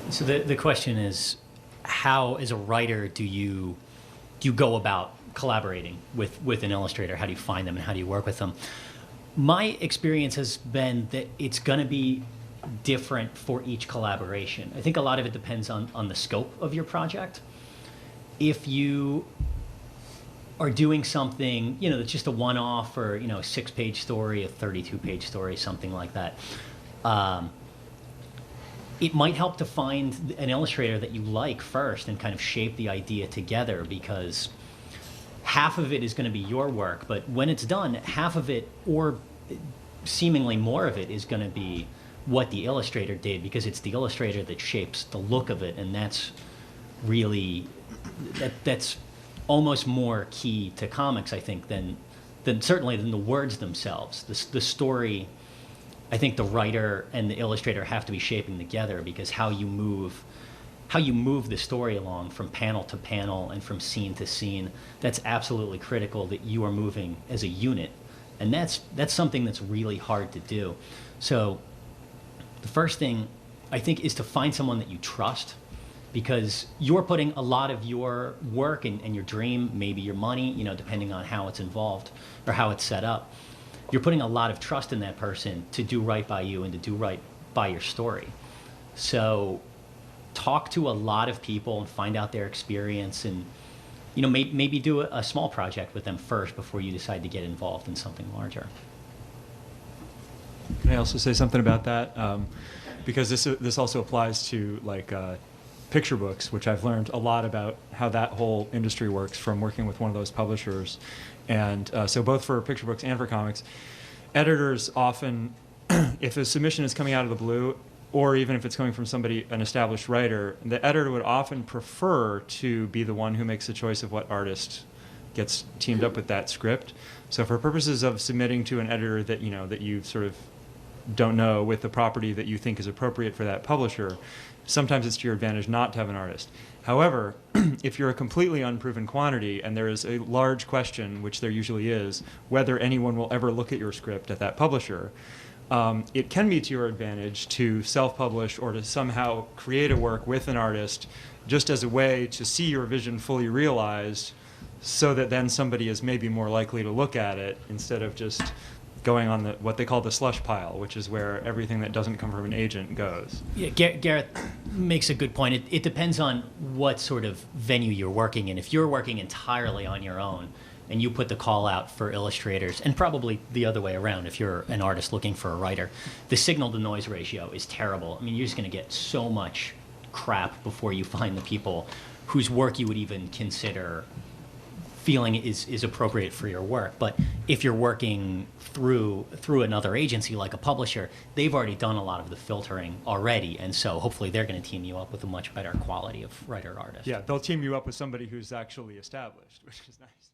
So the question is, how, as a writer, do you go about collaborating with an illustrator? How do you find them and how do you work with them? My experience has been that it's going to be different for each collaboration. I think a lot of it depends on the scope of your project. If you are doing something, that's just a one-off, or, a 6-page story, a 32-page story, something like that, it might help to find an illustrator that you like first and kind of shape the idea together, because half of it is going to be your work, but when it's done, half of it, or seemingly more of it, is going to be what the illustrator did, because it's the illustrator that shapes the look of it, and that's really, that's almost more key to comics, I think, than certainly than the words themselves. The story, I think the writer and the illustrator have to be shaping together, because how you move the story along from panel to panel and from scene to scene, that's absolutely critical, that you are moving as a unit. And that's something that's really hard to do. So the first thing, I think, is to find someone that you trust, because you're putting a lot of your work and your dream, maybe your money, depending on how it's involved or how it's set up, you're putting a lot of trust in that person to do right by you and to do right by your story. So talk to a lot of people and find out their experience, and maybe do a small project with them first before you decide to get involved in something larger. Can I also say something about that? Because this also applies to picture books, which I've learned a lot about how that whole industry works from working with one of those publishers. And so both for picture books and for comics, editors often, if a submission is coming out of the blue, or even if it's coming from an established writer, the editor would often prefer to be the one who makes the choice of what artist gets teamed up with that script. So for purposes of submitting to an editor that that you sort of don't know, with the property that you think is appropriate for that publisher, sometimes it's to your advantage not to have an artist. However, if you're a completely unproven quantity and there is a large question, which there usually is, whether anyone will ever look at your script at that publisher, it can be to your advantage to self-publish or to somehow create a work with an artist, just as a way to see your vision fully realized, so that then somebody is maybe more likely to look at it, instead of just going on what they call the slush pile, which is where everything that doesn't come from an agent goes. Yeah, Gareth makes a good point. It depends on what sort of venue you're working in. If you're working entirely on your own and you put the call out for illustrators, and probably the other way around if you're an artist looking for a writer, the signal to noise ratio is terrible. I mean, you're just going to get so much crap before you find the people whose work you would even consider feeling is appropriate for your work. But if you're working through another agency like a publisher, they've already done a lot of the filtering already, and so hopefully they're going to team you up with a much better quality of writer-artist. Yeah, they'll team you up with somebody who's actually established, which is nice.